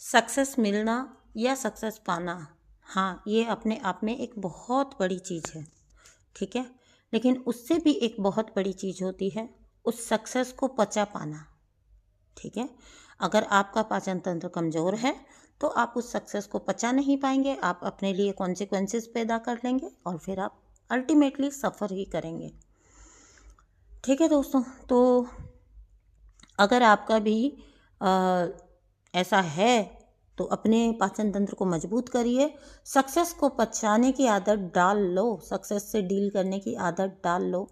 Success मिलना या success पाना, हाँ, ये अपने आप में एक बहुत बड़ी चीज़ है, ठीक है। लेकिन उससे भी एक बहुत बड़ी चीज़ होती है उस सक्सेस को पचा पाना, ठीक है। अगर आपका पाचन तंत्र कमज़ोर है तो आप उस सक्सेस को पचा नहीं पाएंगे, आप अपने लिए कॉन्सिक्वेंसेस पैदा कर लेंगे और फिर आप अल्टीमेटली सफ़र ही करेंगे, ठीक है दोस्तों। तो अगर आपका भी ऐसा है तो अपने पाचन तंत्र को मजबूत करिए, सक्सेस को पचाने की आदत डाल लो, सक्सेस से डील करने की आदत डाल लो,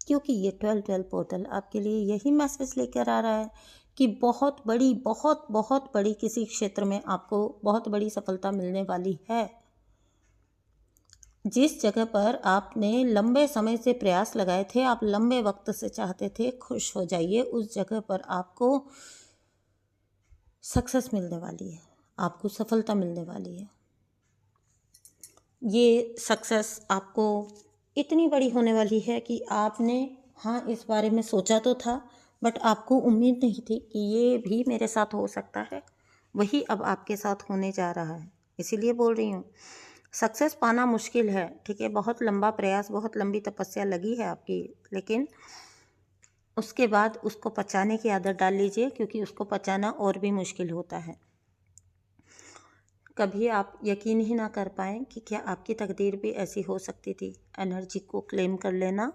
क्योंकि ये 12-12 पोर्टल आपके लिए यही मैसेज लेकर आ रहा है कि बहुत बड़ी बहुत बहुत बड़ी किसी क्षेत्र में आपको बहुत बड़ी सफलता मिलने वाली है। जिस जगह पर आपने लंबे समय से प्रयास लगाए थे, आप लंबे वक्त से चाहते थे खुश हो जाइए, उस जगह पर आपको सक्सेस मिलने वाली है, आपको सफलता मिलने वाली है। ये सक्सेस आपको इतनी बड़ी होने वाली है कि आपने हाँ इस बारे में सोचा तो था, बट आपको उम्मीद नहीं थी कि ये भी मेरे साथ हो सकता है। वही अब आपके साथ होने जा रहा है, इसीलिए बोल रही हूँ सक्सेस पाना मुश्किल है, ठीक है। बहुत लंबा प्रयास, बहुत लंबी तपस्या लगी है आपकी, लेकिन उसके बाद उसको पचाने की आदत डाल लीजिए, क्योंकि उसको पचाना और भी मुश्किल होता है। कभी आप यकीन ही ना कर पाएँ कि क्या आपकी तकदीर भी ऐसी हो सकती थी। एनर्जी को क्लेम कर लेना,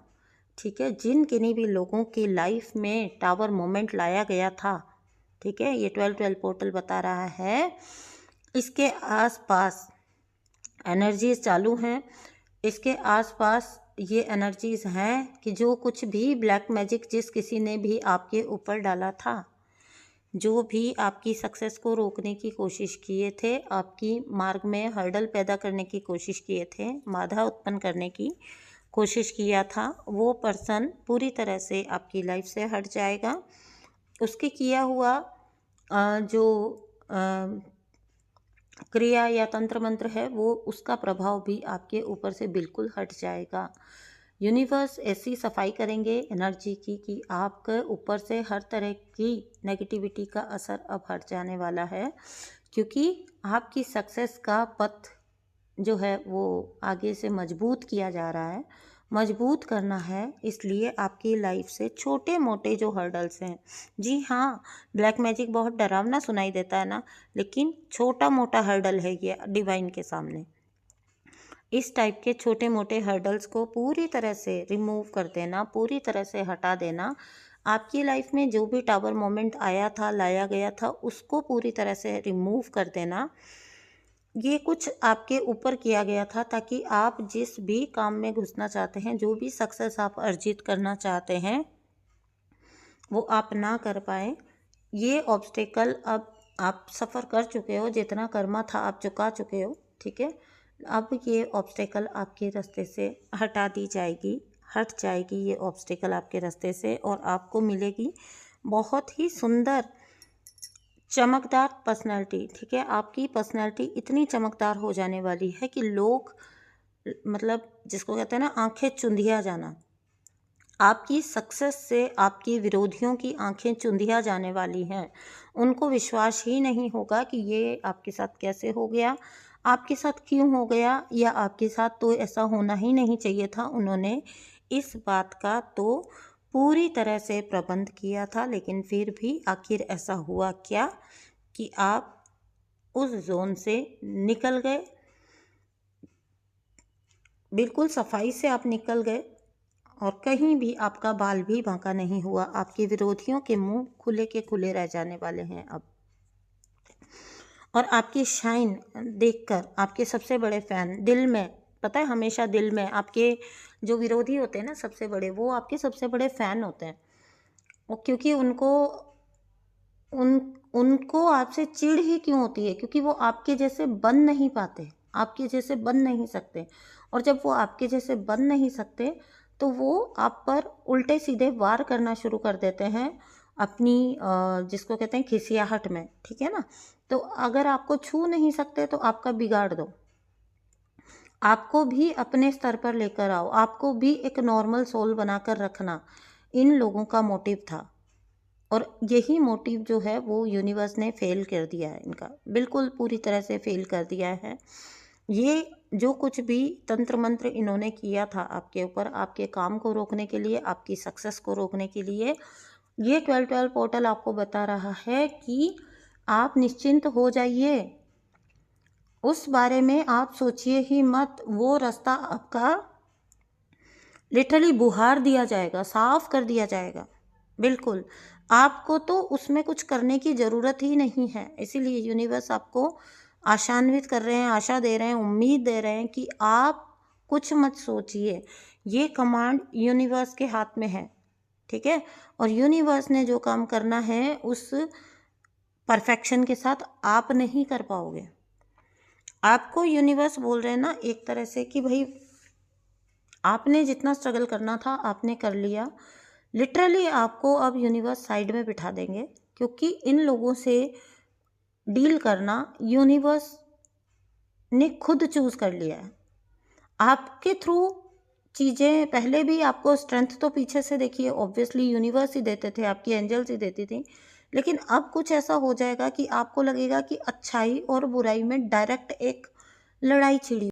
ठीक है। जिन किन्हीं भी लोगों की लाइफ में टावर मोमेंट लाया गया था, ठीक है, ये 12-12 पोर्टल बता रहा है, इसके आसपास एनर्जीज चालू हैं, इसके आसपास ये एनर्जीज हैं कि जो कुछ भी ब्लैक मैजिक जिस किसी ने भी आपके ऊपर डाला था, जो भी आपकी सक्सेस को रोकने की कोशिश किए थे, आपकी मार्ग में हर्डल पैदा करने की कोशिश किए थे, बाधा उत्पन्न करने की कोशिश किया था, वो पर्सन पूरी तरह से आपकी लाइफ से हट जाएगा। उसके किया हुआ जो क्रिया या तंत्र मंत्र है, वो उसका प्रभाव भी आपके ऊपर से बिल्कुल हट जाएगा। यूनिवर्स ऐसी सफाई करेंगे एनर्जी की कि आपके ऊपर से हर तरह की नेगेटिविटी का असर अब हट जाने वाला है, क्योंकि आपकी सक्सेस का पथ जो है वो आगे से मजबूत किया जा रहा है। मजबूत करना है, इसलिए आपकी लाइफ से छोटे मोटे जो हर्डल्स हैं, जी हाँ, ब्लैक मैजिक बहुत डरावना सुनाई देता है ना, लेकिन छोटा मोटा हर्डल है ये डिवाइन के सामने। इस टाइप के छोटे मोटे हर्डल्स को पूरी तरह से रिमूव कर देना, पूरी तरह से हटा देना। आपकी लाइफ में जो भी टावर मोमेंट आया था, लाया गया था, उसको पूरी तरह से रिमूव कर देना। ये कुछ आपके ऊपर किया गया था ताकि आप जिस भी काम में घुसना चाहते हैं, जो भी सक्सेस आप अर्जित करना चाहते हैं, वो आप ना कर पाए। ये ऑब्स्टेकल अब आप सफ़र कर चुके हो, जितना कर्मा था आप चुका चुके हो, ठीक है। अब ये ऑब्स्टेकल आपके रास्ते से हटा दी जाएगी, हट जाएगी ये ऑब्स्टेकल आपके रास्ते से, और आपको मिलेगी बहुत ही सुंदर चमकदार पर्सनैलिटी, ठीक है। आपकी पर्सनैलिटी इतनी चमकदार हो जाने वाली है कि लोग, मतलब जिसको कहते हैं ना आंखें चुंधिया जाना, आपकी सक्सेस से आपके विरोधियों की आंखें चुंधिया जाने वाली हैं। उनको विश्वास ही नहीं होगा कि ये आपके साथ कैसे हो गया, आपके साथ क्यों हो गया, या आपके साथ तो ऐसा होना ही नहीं चाहिए था। उन्होंने इस बात का तो पूरी तरह से प्रबंध किया था, लेकिन फिर भी आखिर ऐसा हुआ क्या कि आप उस जोन से निकल गए, बिल्कुल सफाई से आप निकल गए, और कहीं भी आपका बाल भी बांका नहीं हुआ। आपके विरोधियों के मुंह खुले के खुले रह जाने वाले हैं अब, और आपकी शाइन देखकर आपके सबसे बड़े फैन दिल में, पता है, हमेशा दिल में आपके जो विरोधी होते हैं ना सबसे बड़े, वो आपके सबसे बड़े फैन होते हैं। और क्योंकि उनको आपसे चिढ़ ही क्यों होती है, क्योंकि वो आपके जैसे बन नहीं पाते, आपके जैसे बन नहीं सकते। और जब वो आपके जैसे बन नहीं सकते तो वो आप पर उल्टे सीधे वार करना शुरू कर देते हैं अपनी जिसको कहते हैं खिसियाहट में, ठीक है ना। तो अगर आपको छू नहीं सकते तो आपका बिगाड़ दो, आपको भी अपने स्तर पर लेकर आओ, आपको भी एक नॉर्मल सोल बनाकर रखना इन लोगों का मोटिव था। और यही मोटिव जो है वो यूनिवर्स ने फेल कर दिया है, इनका बिल्कुल पूरी तरह से फेल कर दिया है। ये जो कुछ भी तंत्र मंत्र इन्होंने किया था आपके ऊपर, आपके काम को रोकने के लिए, आपकी सक्सेस को रोकने के लिए, ये 12-12 पोर्टल आपको बता रहा है कि आप निश्चिंत हो जाइए, उस बारे में आप सोचिए ही मत। वो रास्ता आपका लिटरली बुहार दिया जाएगा, साफ कर दिया जाएगा। बिल्कुल, आपको तो उसमें कुछ करने की ज़रूरत ही नहीं है। इसीलिए यूनिवर्स आपको आशान्वित कर रहे हैं, आशा दे रहे हैं, उम्मीद दे रहे हैं कि आप कुछ मत सोचिए। ये कमांड यूनिवर्स के हाथ में है, ठीक है? और यूनिवर्स ने जो काम करना है उस परफेक्शन के साथ आप नहीं कर पाओगे। आपको यूनिवर्स बोल रहे हैं ना एक तरह से कि भाई आपने जितना स्ट्रगल करना था आपने कर लिया। लिटरली आपको अब यूनिवर्स साइड में बिठा देंगे, क्योंकि इन लोगों से डील करना यूनिवर्स ने खुद चूज कर लिया है। आपके थ्रू चीज़ें पहले भी आपको स्ट्रेंथ तो पीछे से देखिए ऑब्वियसली यूनिवर्स ही देते थे, आपकी एंजल्स ही देती थी, लेकिन अब कुछ ऐसा हो जाएगा कि आपको लगेगा कि अच्छाई और बुराई में डायरेक्ट एक लड़ाई छिड़ी